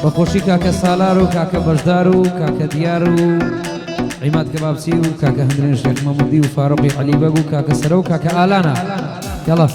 بەخۆشی کاکە سالار و کاکە بەشدار و کاکە دیار و عیماد کەبابچی و کاکە هەندرێن شێخ مەموودی و فاڕۆقی عەلیبەگ و کاکە سەرە و کاکە ئالانە یاڵا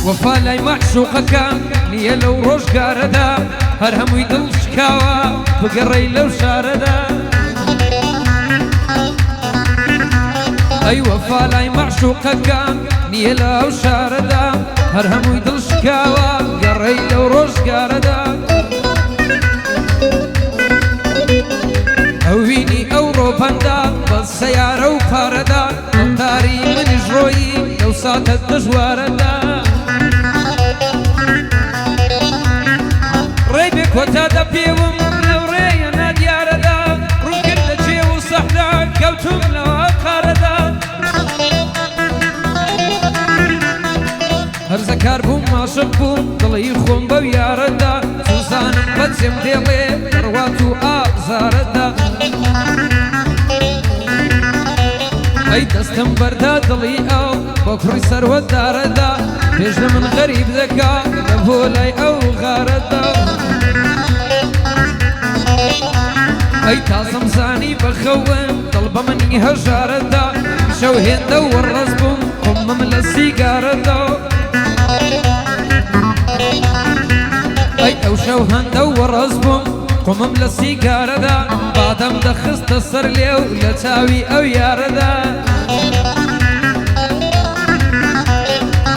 وفالای معشوقەکە نییە لەو ڕۆژگارەدا هەر هەمووی دڵ شکاوە بگەڕێی لەو شارەدا ئەی وەفالای معشوقەکە نییە لەو شارەدا هەر هەمووی دڵ شکاوە گەڕێی لەو ڕۆژگارەدا ئەو وینی ئەو ڕۆپەندا بە سەیارە و پارەدا دڵداری منیش ڕۆیی لەو ساتە دژوارەدا ڕێی بێ کۆتا دەپێوم لەو ڕێیە نادیارەدا ڕوون کردە چێ و سەحرا کەوتوم لەوە قارەدا هەرزەکار بووم ماشق بووم دڵی خۆم بەو یارەدا سوزانم بەچێم دێڵێ دەڕوات و ئازارەدا ئەی دەستم بەردا دڵی ئەو بۆ کوڕی سەروەدارەدا پێش لە من غەریب دەکا لە بۆ لای ئەو غارەدا ئەی تازەم زانی بەخەون دڵ بە منی هەژارەدا شەو هێندە و وەڕەز بووم قومم لە سیگارەدا ئەی ئەو شەو هەندە و وەڕەز بووم قومم لە سیگارەدا بادەم دەخستە سەر لێو لە چاوی ئەو یارەدا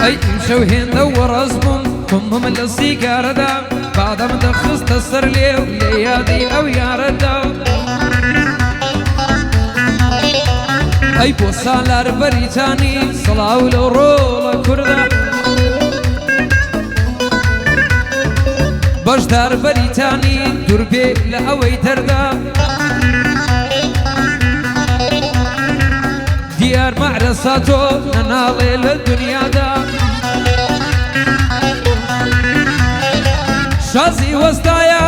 ئەی ئیمشەو هێندە و وەڕەز بووم قومم لە سیگارەدا بادەم دەخستە سەر لێو لە یادی ئەو یارەدا ئەی بۆ سالار بەریتانی سڵاو لەو ڕۆڵە کووردا بەشدار بەریتانی دوور بێ لە ئەوەی دەردا دیار مەعرەسا تۆ نەناڵێ لە دنیادا شازی وەستایە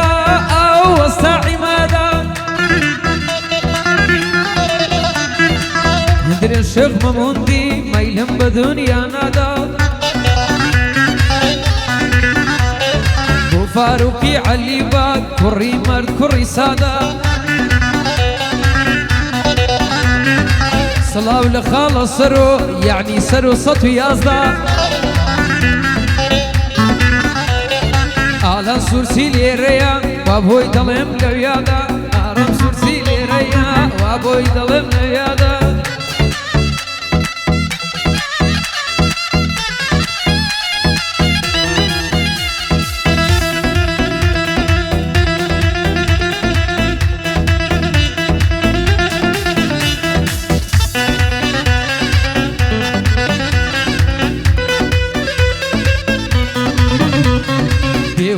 ئەو وەستا عیمادا هەندرێن شێخ مەموندی مەیلم بە دنیا نادا فاروقی عەلیبەگ کوڕی مەرد کوڕی سادە سڵاو لە خاڵە سەرۆ یعنی سەر و سەد و یازدە ئالان سوورسی لێرەیە وا بۆی دەڵێم لەو یادا ئارەم سوورسی لێرەیە وا بۆی دەڵێم لەو یادا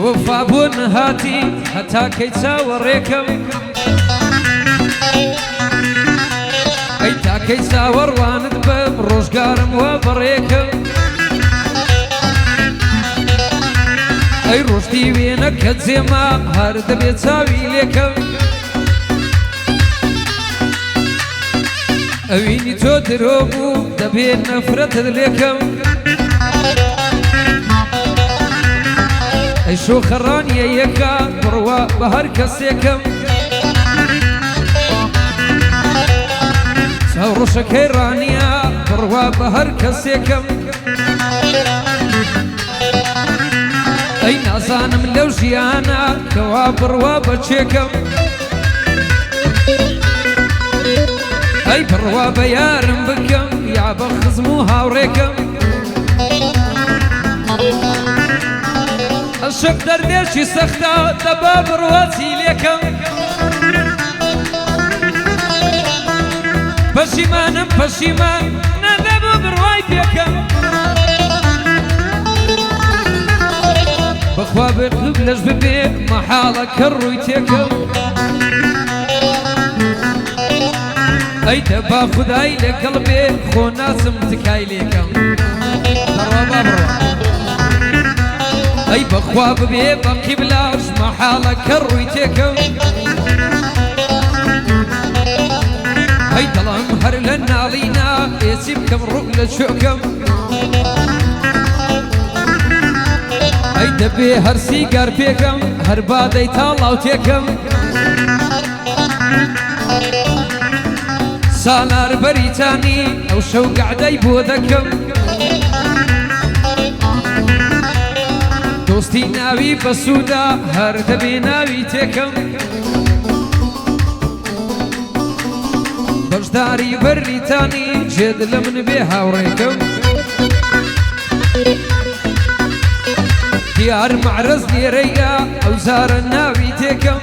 وەفابوون هاتی هەتا کەی چاوەڕێکەم ئەی تاکەی چاوەڕوانت بەم ڕۆژگارم وە بەڕێکەم ئەی ڕۆشتی وێنە کە جێما هەر دەبێت چاوی لێکەم ئەوینی تۆ درۆ بوو دەبێت نەفرەتت لێکەم ئەی شۆخەڕانیە یەکە بڕوا بە هەر کەسێکم چاو ڕۆشەکەی ڕانیە بڕوا بە هەر کەسێکم ئەی نازانم لەو ژیانە کەوا بڕوا بە چێکم ئەی بڕوا بە یارم بکەم یا بە خزم و هاوڕێکم عشق دەردێکی سەختە دەبا بڕواچی لێکەم پەشیمانم پەشیمان نەدە بيكم بخوا بقلب لش ببي محالك الرويتكم اي دبا خداي لقلبي خو ناسم تكاي ليكم برا برا اي بخوا ببي بقي بلاش محالك الرويتكم اي ظلام هر لنا علينا يسيبكم رؤل شوكم اي دبي هر سيجار بيكم هر بادي طالعو تيكم سالار بريتاني او شو قاعد يبودكم دوستي ناوي بسودا هر دبي ناوي تيكم بجداري بريتاني جد لمن بيها وريكم ديار معرز ليريا او زار الناوي تيكم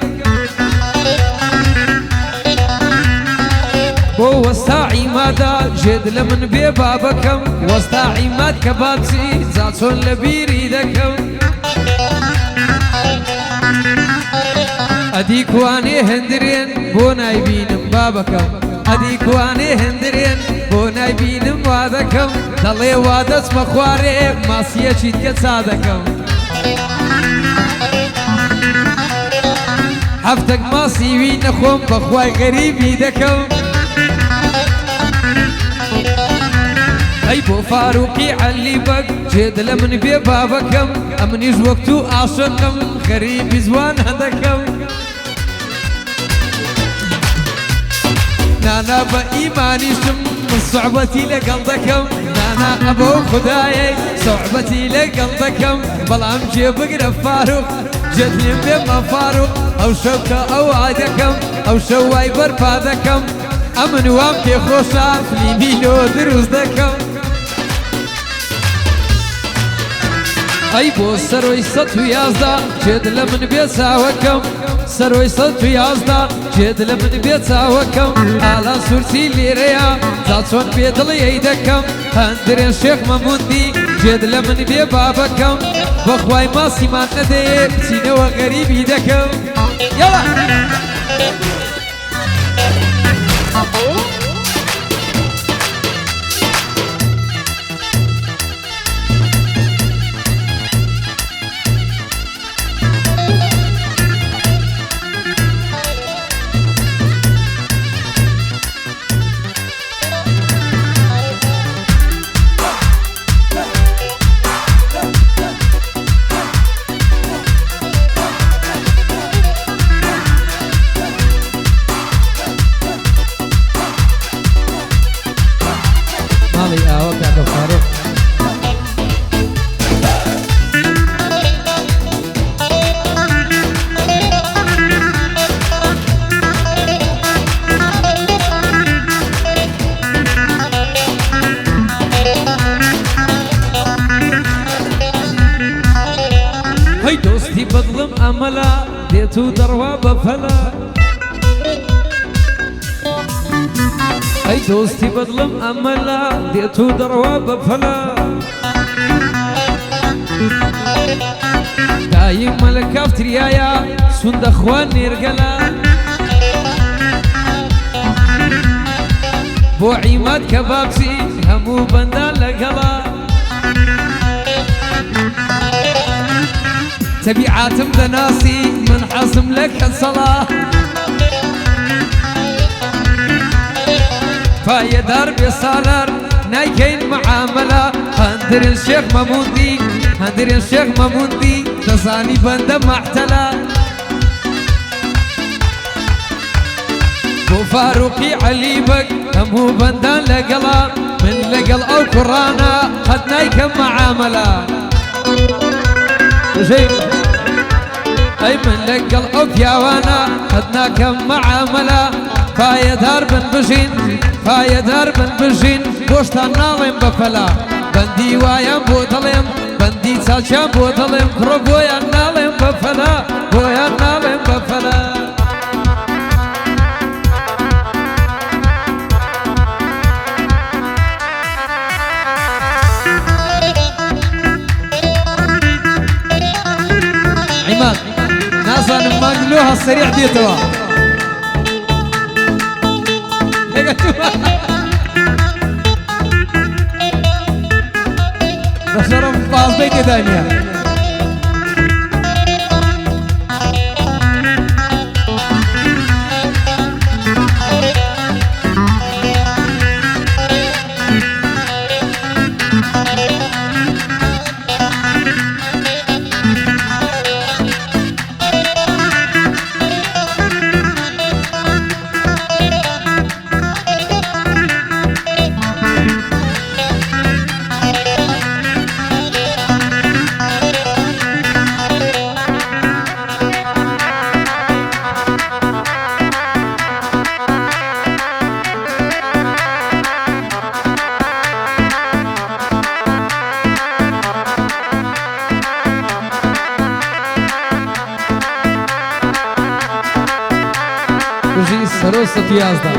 بو وستاعي مادا جد لمن بي بابكم وستاعي ماد كبابسي زاتون لبيري دكم اديك واني هندرين بو نايبين بابكم اديك واني هندرين بو نايبين وادكم دلي وادس مخواري ماسيه شيت صادكم حفتك ماسي وين نخوم بخواي غريبي دكم اي بو فاروقي علي بق جد لمن بي بابكم امنيش وقتو عاشقكم غريب زوان هدكم نانا بإيماني شم من صعبتي لقلبكم نانا أبو خداي صعبتي لقلبكم بلام جيبك فاروق جدني بما فاروق أو شوكة أو عادكم أو شواي برفادكم أمن وامتي خوشا فليمينو دروز دكم اي بو سروي ستو يازدا جد لمن بيساوكم سروي ستو يازدا جد لمن بيساوكم على سورسي ليريا زاتون بيدلي يدكم هندرين شيخ مموندي جد لمن بيبابكم بخواي ماسي ما ندي سينو غريب يدكم يلا بظلم أملا ديتو دروا بفلا أي دوستي بظلم أملا ديتو دروا بفلا دايم ملكاف تريايا سند أخوان نرقلا بو عماد كبابسي همو بندان لقلا تبيعاتم دناسي من حصم لك الصلاة فايدار بصالر نايكين معاملة هندر الشيخ مموندي هندر الشيخ مموندي تصاني بند محتلا بو فاروقي علي بق همو بندان لقلا من لقل او قرانا قد نايكم معاملة اي من لقل اوفيا وانا خدنا كم معاملة فايدار بن بجين فايدار بن بجين بوشتا نالم بفلا بندي وايا بوطلم بندي سالشا بوطلم كرو بويا نالم بفلا بويا نالم بفلا عماد نازانم مانگلۆها سەریع دێتەوە بەشەڕم بازدەی تێدانیە کوژی سەرۆ 111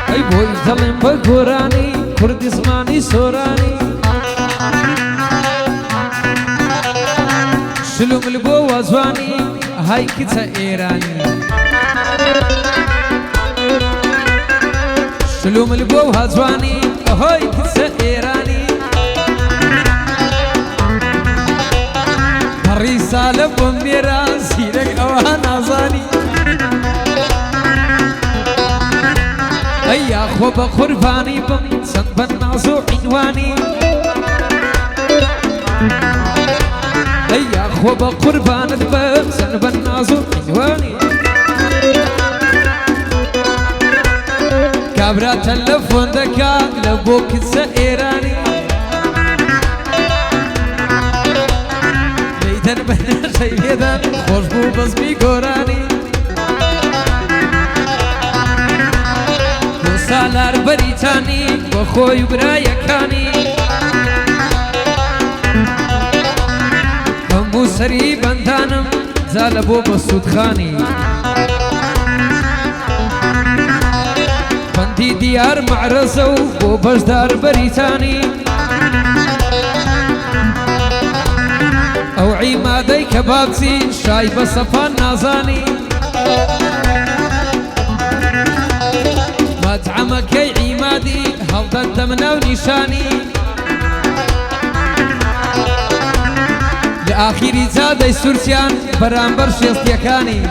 ئەی بۆی دەڵێم بە گۆرانی کوردی زمانی سۆرانی شلومل بۆ وەزوانی های کچە ئێرانی شلومل بۆ هەجوانی ئەهۆی کچە ئێرانی پەڕی سالە بۆم مێرە زیرەک ئەوە نازانی ئەی یاخۆ بە قوربانی بم چەند بە ناز و عینوانی ئەی یاخۆ بە قوربانت بم چەند بە ناز و عینوانی کابرا تەلەفۆن دەکات لە بۆ کچە ئێرانی دەیدەن بە نەشەی لێدەن خۆش بوو بەزمی گۆرانی بۆ سالار بەریتانی بۆ خۆی و برایەکانی هەموو سەری بەندانم جا لە بۆ بە سوودخانی بەندی دیار معرەزە و بۆ بەشدار بەریتانی ئەو عیمادەی کە بابچی شای بە سەپان نازانی مەتعەمەکەی عیمادی هەڵدەدە منە و نیشانی لە ئاخیری جادەی سورسیان بەرامبەر شێستیەکانی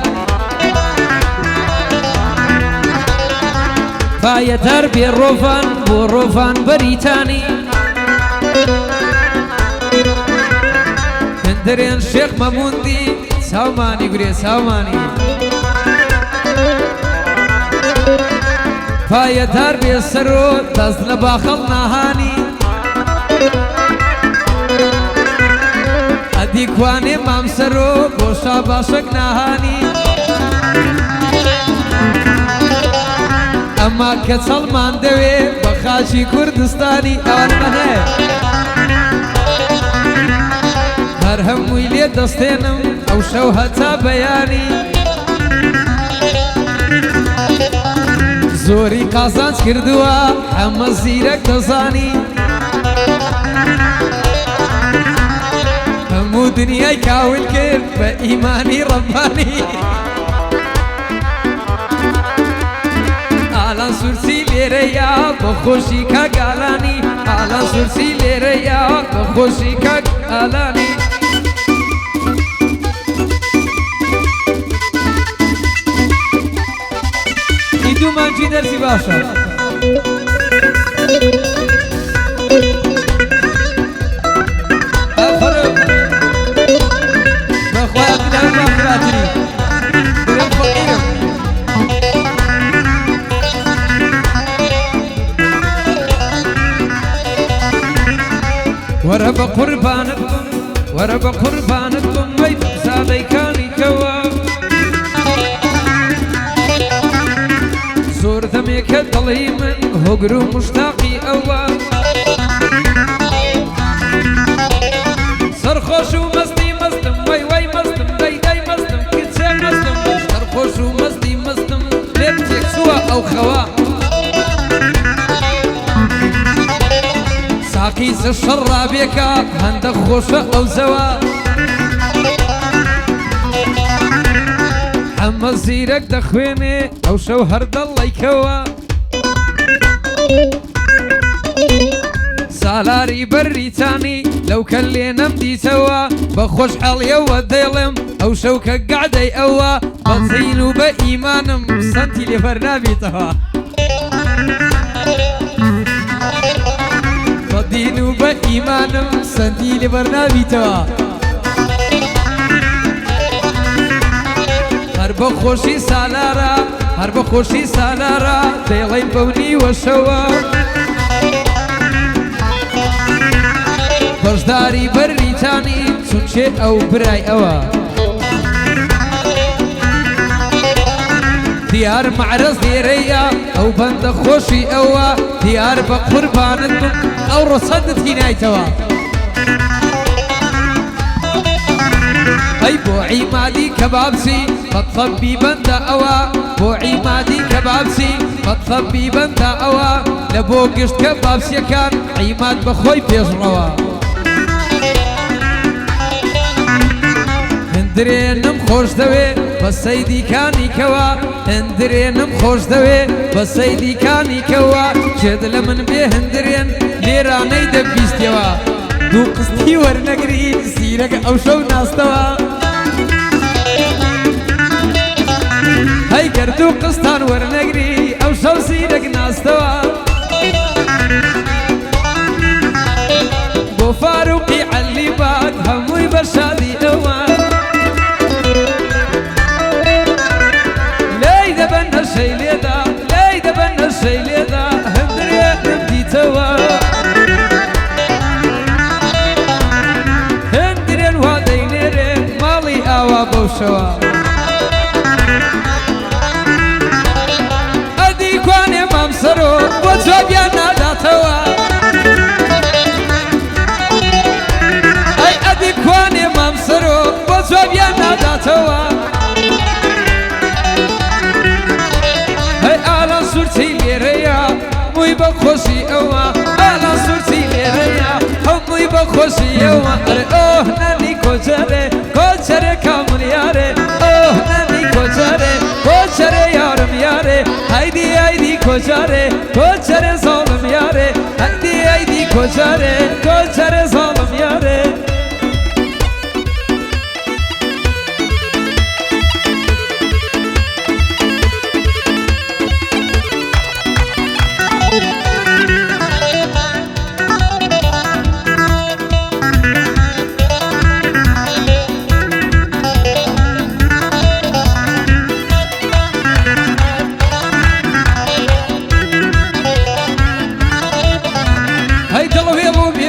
پایەدار بێ ڕۆڤان بۆ ڕۆڤان بەریتانی هەندێرێن شێخ مەموندی چاومانی گورێ چاومانی پایەدار بێ سەرۆ دەست لە باخەڵ ناهانی ئەدی کوانێ مام سەرۆ گۆشا باشەک ناهانی ئەما کە چەڵمان دەوێ بە خاچی کوردستانی ئەوانمەنێ هەر هەمووی لێ دەستێنم ئەو شەو هەتا بەیانی زۆری قازانج کردووە ئەمە زیرەک دەزانی هەموو دنیای کاول کرد بە ئیمانی ڕەبانی ئالان سورسی لێرەیە بە خۆشی کاک ئالانی ئالان سورسی لێرەیە بە خۆشی کاک ئالانی دوومانجی دەرسی باشە ئەفرم بەخوای بدەم بەخراتری برم فەقیرم وەرە بە قوربانت بم وەرە بە قوربانت بم وەی زادەیکانی کەوە زۆر دەمێکە دڵی من هۆگر و مشتاقی ئەوە سەرخۆش و مەستی مەستم وەی وەی مەستم دەی دەی مەستم أو خوا ساقيس الشرابيك هندك خوش أو زوا حمى زيرك دخويني أو شو هرد الله يكوا سالاري بريتاني لو كلينا مدي سوا بخوش حاليا وديلم أو شوكة قعدي أوا بطينو بإيمانم سنتي لفرنابي توا بطينو بإيمانم سنتي لفرنابي توا هرب خوشي سالارا هرب خوشي سالارا ديلين بوني وشوا بەشداری بەریتانی چونچێ ئەو برای ئەوە دیار معرەز لێرەیە ئەو بەندە خۆشی ئەوە دیار بە قوربانت بم ئەو ڕۆسەندت هینایتەوە ئەی بۆ عیمادی کەبابسی بەتەبی بەندە ئەوە بۆ عیمادی کەبابسی بەتەبی بەندە ئەوە لە بۆ گشت کەبابسیەکان عیماد بەخۆی پێشڕەوە هندرێنم خۆش دەوێ بە سەیدیکانی کەوە هندرێنم خۆش دەوێ بە سەیدیکانی کەوە جێد لە من بێ هندرێن لێرانەی دەبیستیەوە دوو قستی وەرنەگری سیرەکە ئەو شەو ناستەوە هەی گەردوو قستان وەرنەگری ئەو شەو سیرەک ناستەوە بۆ فاروقی عەلی باد هەمووی بە شادی ئەوە شەیلێدا لای دەبەنە شەیلێدا هەندرێنم دیتەوە هەندرێن وا دەینێرێن ماڵی ئاوا بەوشەوە ئەدی کوانێ مامسەرۆ بۆ جوابیان ناداتەوە ئەی ئەدی کوانێ مامسەرۆ بۆ جوابیان ناداتەوە سورتی لێرەیە مووی بە خۆشی ئەوە ئالا سورتی لێرەیە هەمووی بە خۆشی ئەوە ئەرێ ئۆه نەنی کۆچەرێ کۆچەرێ کاملیارێ ئۆه نەنی کۆچەرێ کۆچەرێ یارم یارێ هەیدی هەیدی کۆچەرێ کۆچەرێ زاڵم یارێ هەیدی هەیدی کۆچەرێ کۆچەرێ زاڵم یارێ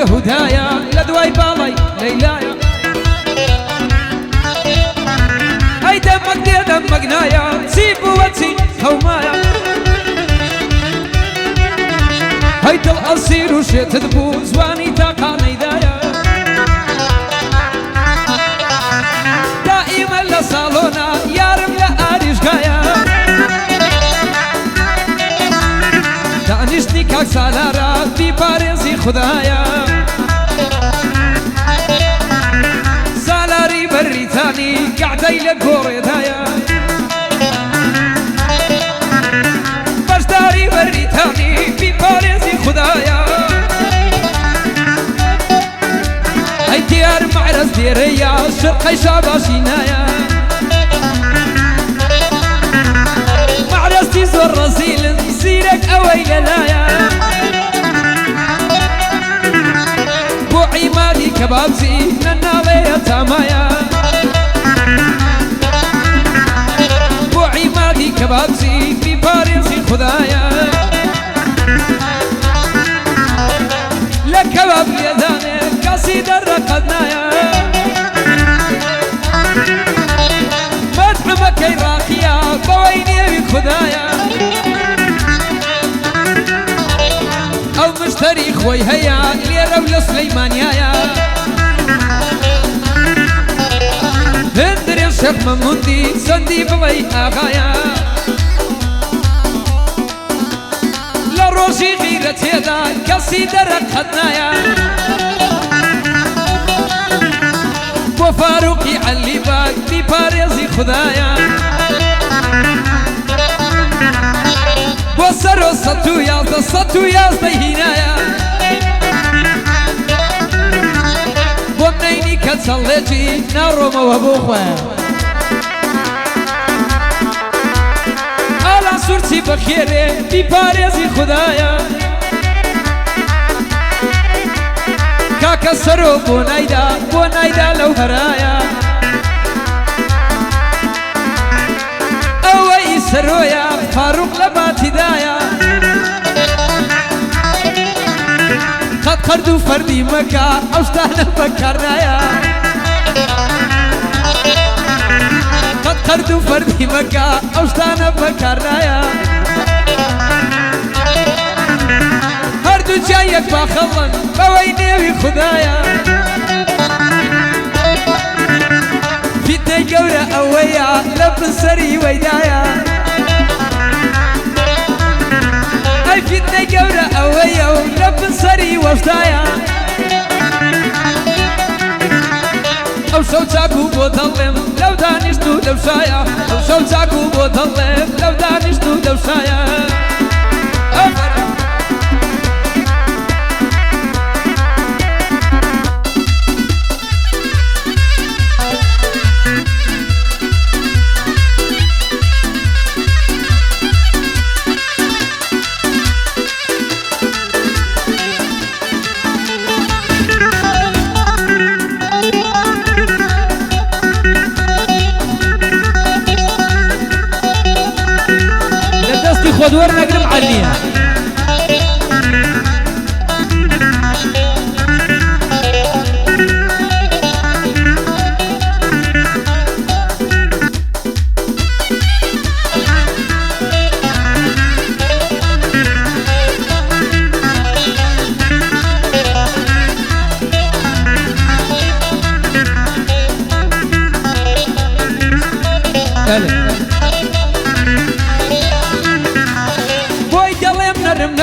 هدايا لدواي بالي ليلايا هاي دمك دي دمك نايا سيب وتي هومايا هاي دل أصير وشي تذبو زواني تاقاني دايا دائما لصالونا يارم لآريش غايا دانشتي كاك سالارا في باريزي خدايا سالاري بريتاني قعدي لكوري دايا بشداري بريتاني في باريزي خدايا هاي ديار معرز ديريا شرقي شاباشينايا معرز تيزور رزيل سيرك اويل لايا بو عمادي كبابزي ننالي تامايا بو عمادي كبابزي في باريزي خدايا لكباب ليداني قصيدة رقدنايا مدح مكي راقيا بويني خدايا او مشتري خوي هيا ليرة ولا سليمانيايا هندري الشيخ مموندي سندي بلي اغايا ڕۆژی غیرەت هێدا کەسی دەرەقەتنایە بۆ فاروقی عەلی باک بیپارێزی خودایە بۆ سەرۆ 111 هینایە بۆ منەینی کە چەڵێکی ناڕۆمەوە بۆ خۆیان ئالان سوورچی بەخێرێ بیپارێزی خودایە کاکە سەرۆ بۆ نایدا لەو هەرایە ئەوەی سەرۆیە فاروق لە باتیدایە قەت قەرد و فەردی مەکە ئەو شتانە بەکارنایە قەت قەرد و فەردی مەکە ئەو شتانە بەکارنایە هەردوو جایەک باخەڵن بەوەی نێوی خودایە فیتنەی گەورە ئەوەیە لە پسەری وەیدایە ئەی فیتنەی گەورە ئەوەیە و لە پسەری وەفتایە ئەو شەو چاکو بۆ دەڵێم لەو دانیشت و لەو شایە ئەو شەو چاکو بۆ دەڵێم لەو دانیشت و لەو شایە خود نقرم عليها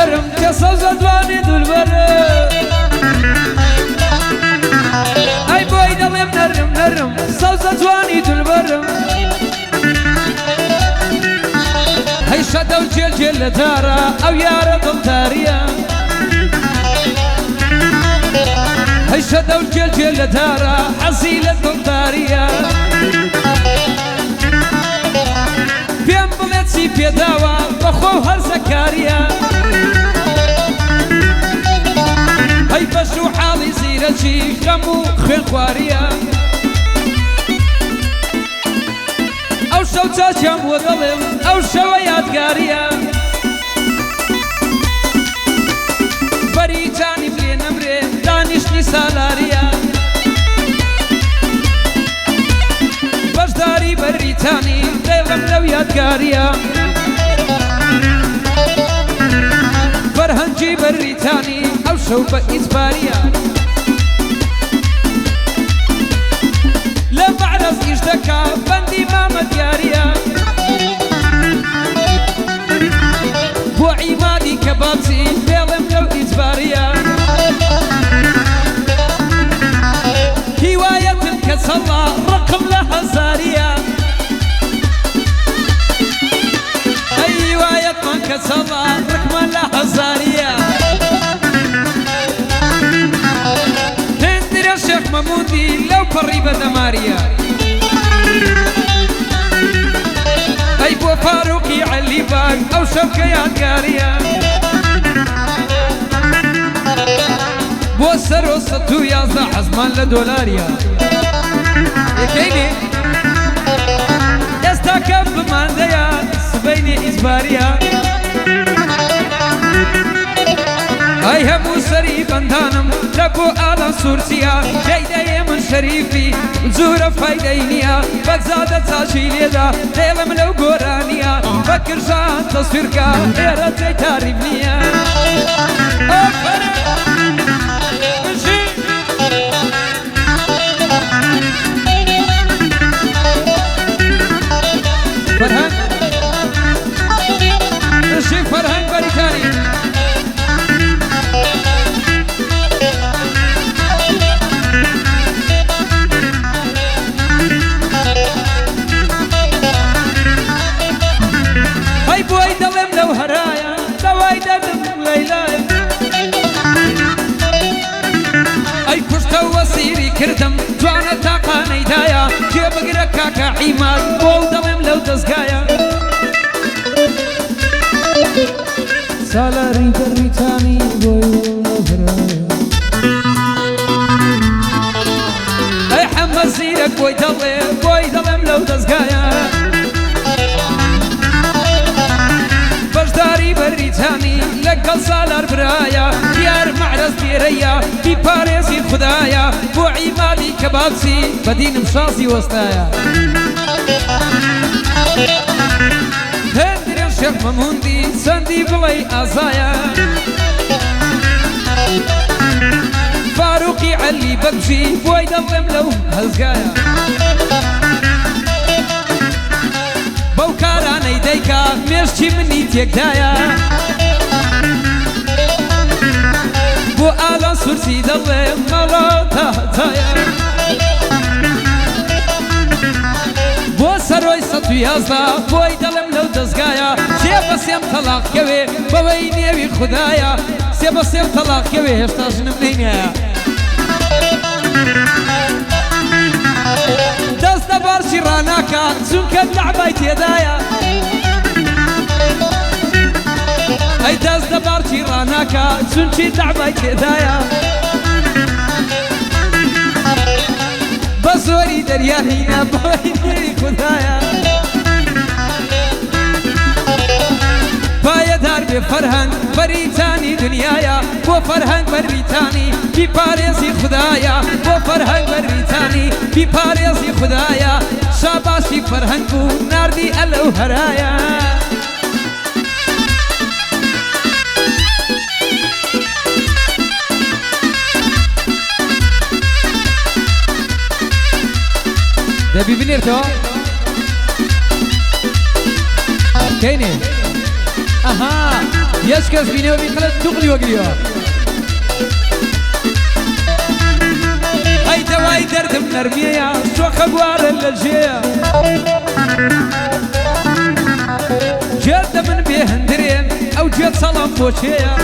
نرم كسوزة دواني دولبر اي بوي دلم نرم سوزة دواني دولبر هاي شدو جيل لدارا او يارا دلتاريا هاي شدو جيل لدارا حصيلة دلتاريا بيم بلتسي بيداوا بخو هر زكاريا هاي بشو حالي زيرتي خمو خير خواريا او شو تاجم وظلم او شو يادقاريا بريتاني بلي نمري دانشني سالاريا بجداري بريتاني ديلم لو يادقاريا فرهنجي بريتاني او شوبة إجبارية لا بعرف إجدكا بندي ماما ديارية بو عمادي كبابسي فيلم لو إجبارية هواية الكسلة رقم لها زارية أي هواية من كسلة رقم لها زارية الشيخ ممودي لو قريبة دماريا أي بو فاروقي علي باك أو شوكة يادقاريا بو سرو 111 حزمان لدولاريا يكيني يستاكب بمانديا سبيني إجباريا هاي همو سري بندانم لبو آلا سورسيا جيدة من شريفي زورة فايدينيا بزادة تاشيليدا ديلم لو قرانيا فكر شان تصفيركا إيرا جي تاريبنيا فرهان فرهان بريتاني عیماد بۆ دەڵێم لەو دەستگایە سالاری بەریتانی بۆی وڵەهرایە ئەی حەمە زیرەک بۆی دەڵێم لەو دەستگایە بەشداری بەریتانی لەگەڵ سالار برایە دیار مەعرەز لێرەیە بیپارێزی خودایە بۆ عیمادی کەبابچی بەدینم شازی وەستایە هەندێ شێخ مەموندی چەندی بڵێ ئازایە فاروقی عەلی بەگژی بۆی دەڵێم لەو هەزگایە بەو کارانەی دەیکا مێشتی منی تێکدایە بۆ ئالان سورسی دەڵێم مەڵا تاهەتایە بۆ سەرۆی ١١ بۆی دەڵێم لەو دەستگایە سێ بە سێم تەلاق کەوێ بەوەی نێوی خودایە سێ بە سێم تەلاق کەوێ هێشتا ژنم نینایە دەست لە بارچی ڕاناکە چونکە لەعبای تێدایە ئەی دەست لە بارچی ڕاناکە چونکی لەعبای تێدایە بە زۆری دەریاهینە بەوەی نێوی خودایە پایەدار بێ فەرهەنگ بەریتانی دنیایە بۆ فەرهەنگ بەریتانی بیپارێزی خودایە بۆ فەرهەنگ بەریتانی بیپارێزی خودایە شاباشی فەرهەنگ و ناردی ئەلەو هەرایە دەبی بنێرتەوە کەینێ ئەها یەش کەس بینەوە بیقلت توقلی وەگریەوە ئەی دەوای دەردم نەرمیەیە شۆخە گوارە لە ژێیە جێر دە من بێ هەندرێن ئەو جێت سەڵام بۆچێیە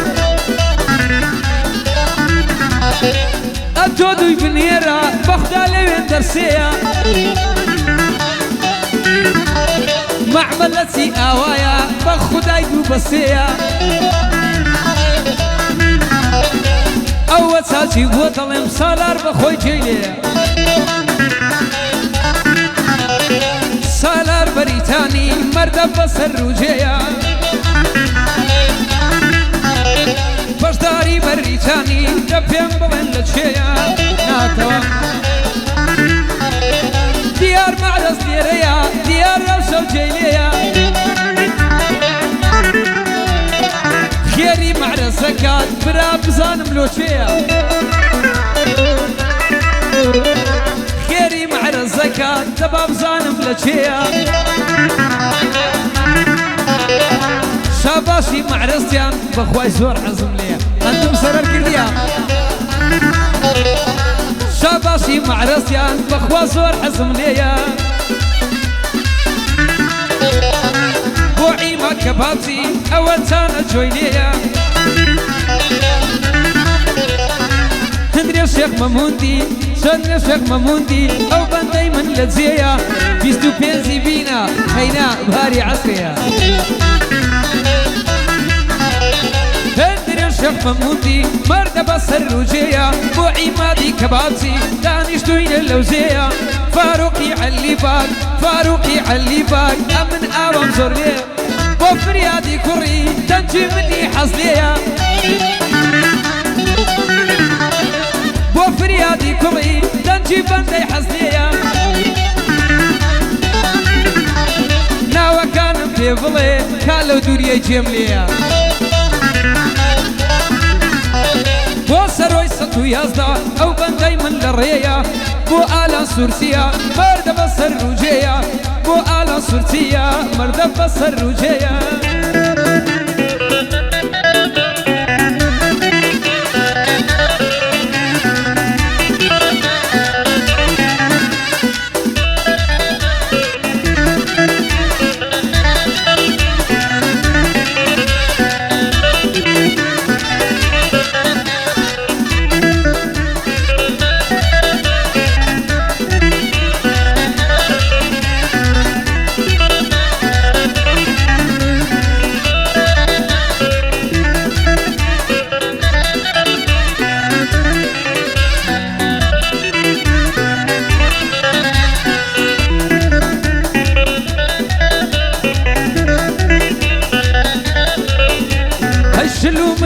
ئەتۆ دوی بنێرە بەخدا لەوێن دەرسەیە معمەلەتی ئاوایە بە خودای دوو بەسەیە ئەوە چاچی بۆ دەڵێم سالار بەخۆی جێلێە سالار بەریتانی مەردە بەسەر ڕووجێیە بەشداری بەریتانی دە پێم بڵێن لە چێیە ناتەوە دیار مەعرەز لێرەیە دیار ڕەوشە و جێلێیە خێری مەعرەزەکات برا بزانم لۆچێیە خێری مەعرەزەکات دەبا بزانم لە چێیە شاباشی مەعرەزیان بەخوای زۆر حەزم لێیە ئەندم سەرەر کردیە شاباشی مەعرەزیان بەخوا زۆر حەزم لێیە بۆ عیما کەبابچی ئەوە چانە جۆی لێیە هەندێ شێخ مەموندی چەندێ شێخ مەموندی ئەو بەندەی من لە جێیە 25 بینە هەینا باری عەسرەیە هەندێ شێخ مەموندی مەردە بەسەر ڕووجێیە بۆ عیمادی کەبابچی دانیشتوینە لەو جێیە فاروقی عەلی باک فاروقی عەلی باک ئەمن ئاوام زۆر لێ بۆ فریادی کوڕی دەنجی منی حەز لێیە بۆ فریادی کوڕی دەنجی بەندەی حەز لێیە ناوەکانم پێ بڵێ کا لەو دووریەی جێم لێیە بۆ سەرۆی ١١ ئەو بەندەی من لە ڕێیە بۆ ئالان سورسیە مەردە بەسەر ڕووجێیە بۆ ئالان سورسیە مەردە بەسەر ڕووجێیە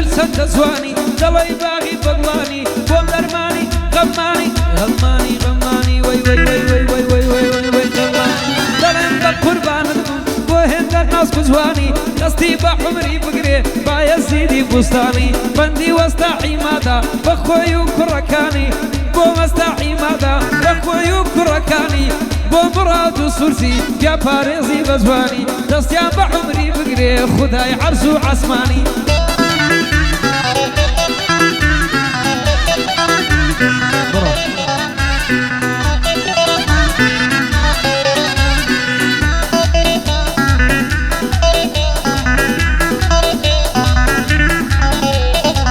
مل سنت زواني دلي باغي بغلاني بوم درماني غماني غماني غماني وي وي وي وي وي وي وي وي وي غماني دلم بقربان وهند الناس كزواني قصدي بحمري بقري بايا سيدي بستاني بندي واستحي ماذا بخوي وكركاني بوم استحي ماذا بخوي وكركاني بمراد وسرسي يا باريزي بزواني دستيان بحمري بقري خداي عرسو عسماني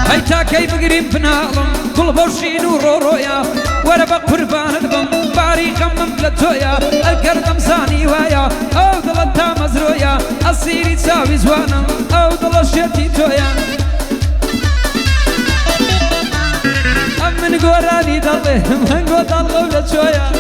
هيتا كيف قريب بنالم كل بوشين ورورويا ولا بقربان دبم باري خمم بلتويا القرد مساني وايا او ضلتا مزرويا السيري تساوي زوانا او ضل الشتي تويا من قراني ضله من قدلو لتويا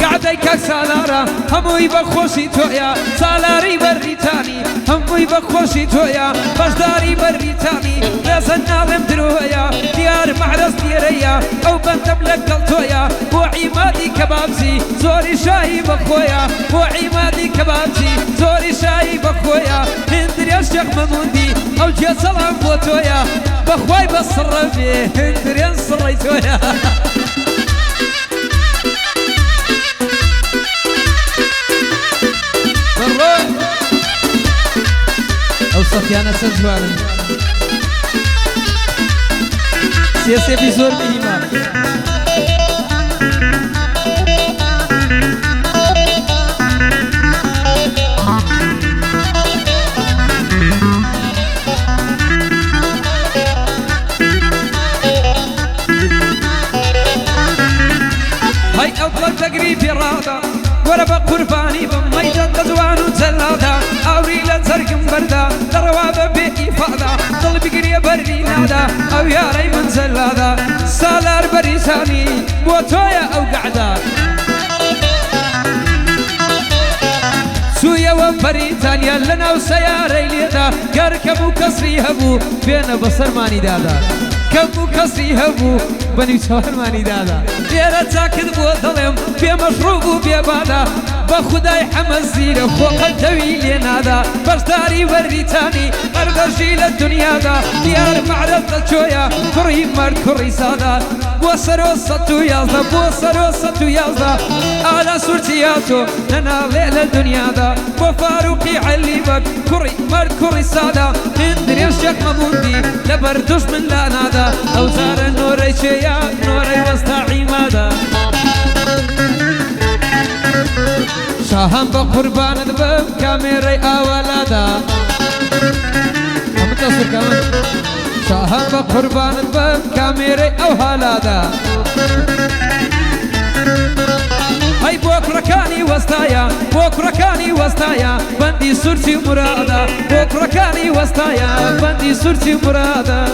قعديك سالارا هموي بخوشي تويا سالاري بريتاني هموي بخوشي تويا بشداري بريتاني لازن نالم درويا ديار معرس ديريا او بنتم لك تويا وعمادي كبابزي زوري شاي بخويا وعمادي كبابزي زوري شاي بخويا هندري الشيخ مموندي او جي سلام بوتويا بخواي بصر بيه هندري انصري تويا او صفيانة سجوانا سياسي بزور بهما هاي أفضل تقريب إرادة ولا بقرباني بميدان غزوان وزلادا أوري لنزرقم بردا دروابة بإفادة ضل بقرية بري نادا أو يا ري من زلادا سالار بريساني بوتويا أو قعدا سويا وبريتانيا لنا وسياري ليدا كركبو كسري هبو بين بصر ماني دادا كبو كسري هبو بني شوهرماني دادا ديرا تاكد بوطلم بمشروب وبيبادا بخداي حمزير فوق التويل نادا بشتاري بريتاني أرغشي للدنيا دا ديار معرض الشويا كري مر كري سادا بوسرو ستو يازدا بوسرو ستو يازدا على سورتياتو ننا ليلة الدنيا دا بفاروقي عليبك كري مر كري سادا هندري الشيخ مموندي لبردوش من لا نادا أوزار النوري شيا نوري وستاعي مادا شاهم بقربان دبم كاميري أولادا متصل كمان شاهم بقربان دبم كاميري أولادا هاي بوكركاني وستايا بوكركاني وستايا بندي سرتي مرادا بوكركاني وستايا بندي سرتي مرادا